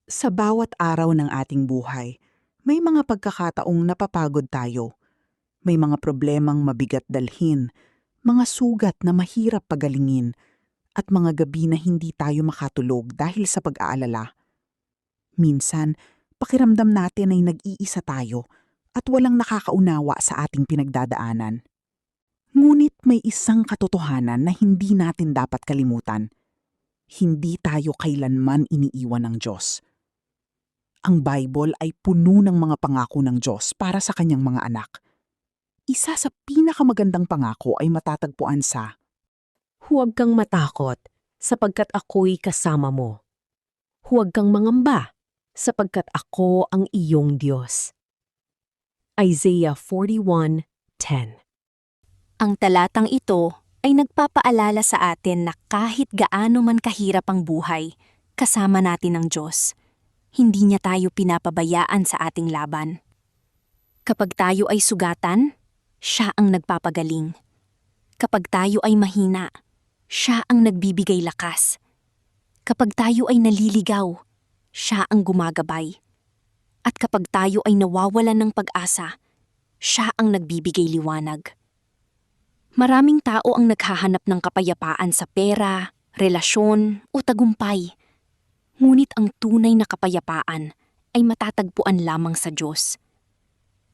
Sa bawat araw ng ating buhay, may mga pagkakataong napapagod tayo. May mga problemang mabigat dalhin, mga sugat na mahirap pagalingin, at mga gabi na hindi tayo makatulog dahil sa pag-aalala. Minsan, pakiramdam natin ay nag-iisa tayo at walang nakakaunawa sa ating pinagdadaanan. Ngunit may isang katotohanan na hindi natin dapat kalimutan. Hindi tayo kailanman iniiwan ng Diyos. Ang Bible ay puno ng mga pangako ng Diyos para sa kanyang mga anak. Isa sa pinakamagandang pangako ay matatagpuan sa Huwag kang matakot, sapagkat ako'y kasama mo. Huwag kang mangamba, sapagkat ako ang iyong Diyos. Isaiah 41:10. Ang talatang ito ay nagpapaalala sa atin na kahit gaano man kahirap ang buhay, kasama natin ang Diyos. Hindi niya tayo pinapabayaan sa ating laban. Kapag tayo ay sugatan, siya ang nagpapagaling. Kapag tayo ay mahina, siya ang nagbibigay lakas. Kapag tayo ay naliligaw, siya ang gumagabay. At kapag tayo ay nawawalan ng pag-asa, siya ang nagbibigay liwanag. Maraming tao ang naghahanap ng kapayapaan sa pera, relasyon o tagumpay. Ngunit ang tunay na kapayapaan ay matatagpuan lamang sa Diyos.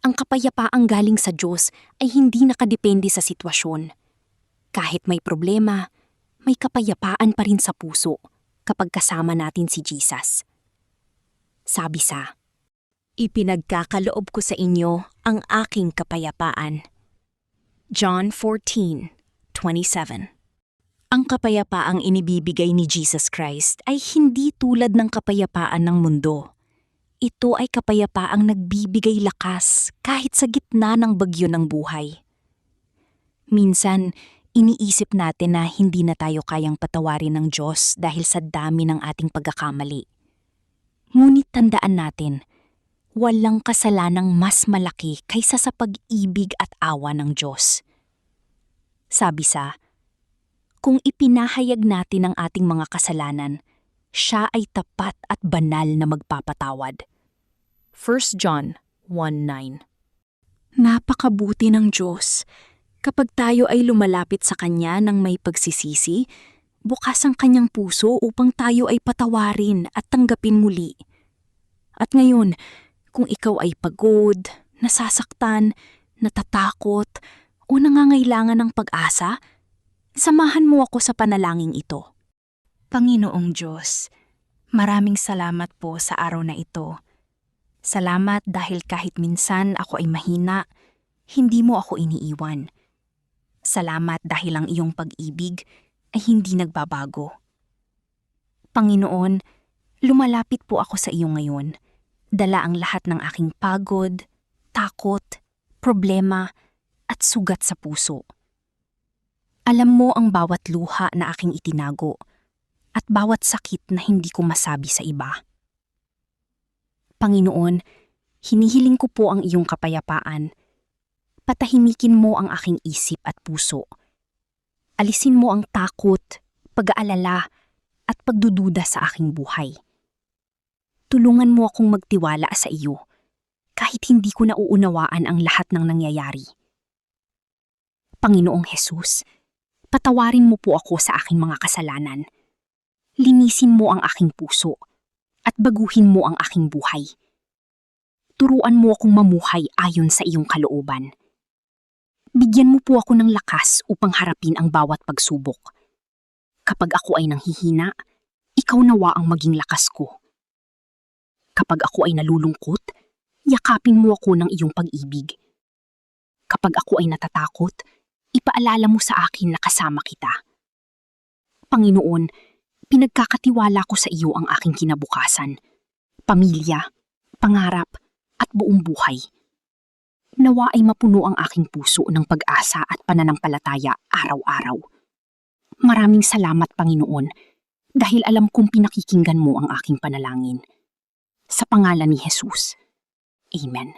Ang kapayapaang galing sa Diyos ay hindi nakadepende sa sitwasyon. Kahit may problema, may kapayapaan pa rin sa puso kapag kasama natin si Jesus. Sabi sa, "Ipinagkakaloob ko sa inyo ang aking kapayapaan." John 14:27. Ang kapayapaang inibibigay ni Jesus Christ ay hindi tulad ng kapayapaan ng mundo. Ito ay kapayapaang nagbibigay lakas kahit sa gitna ng bagyo ng buhay. Minsan, iniisip natin na hindi na tayo kayang patawarin ng Diyos dahil sa dami ng ating pagkakamali. Ngunit tandaan natin, walang kasalanang mas malaki kaysa sa pag-ibig at awa ng Diyos. Sabi sa, kung ipinahayag natin ang ating mga kasalanan, siya ay tapat at banal na magpapatawad. 1 John 1:9. Napakabuti ng Diyos. Kapag tayo ay lumalapit sa Kanya ng may pagsisisi, bukas ang Kanyang puso upang tayo ay patawarin at tanggapin muli. At ngayon, kung ikaw ay pagod, nasasaktan, natatakot, o nangangailangan ng pag-asa, samahan mo ako sa panalangin ito. Panginoong Diyos, maraming salamat po sa araw na ito. Salamat dahil kahit minsan ako ay mahina, hindi mo ako iniiwan. Salamat dahil ang iyong pag-ibig ay hindi nagbabago. Panginoon, lumalapit po ako sa iyo ngayon. Dala ang lahat ng aking pagod, takot, problema, at sugat sa puso. Alam mo ang bawat luha na aking itinago at bawat sakit na hindi ko masabi sa iba. Panginoon, hinihiling ko po ang iyong kapayapaan. Patahimikin mo ang aking isip at puso. Alisin mo ang takot, pag-aalala, at pagdududa sa aking buhay. Tulungan mo akong magtiwala sa iyo, kahit hindi ko nauunawaan ang lahat ng nangyayari. Panginoong Jesus, patawarin mo po ako sa aking mga kasalanan. Linisin mo ang aking puso at baguhin mo ang aking buhay. Turuan mo akong mamuhay ayon sa iyong kalooban. Bigyan mo po ako ng lakas upang harapin ang bawat pagsubok. Kapag ako ay nanghihina, ikaw nawa ang maging lakas ko. Kapag ako ay nalulungkot, yakapin mo ako ng iyong pag-ibig. Kapag ako ay natatakot, ipaalala mo sa akin na kasama kita. Panginoon, pinagkakatiwala ko sa iyo ang aking kinabukasan, pamilya, pangarap, at buong buhay. Nawa ay mapuno ang aking puso ng pag-asa at pananampalataya araw-araw. Maraming salamat, Panginoon, dahil alam kong pinakikinggan mo ang aking panalangin. Sa pangalan ni Jesus. Amen.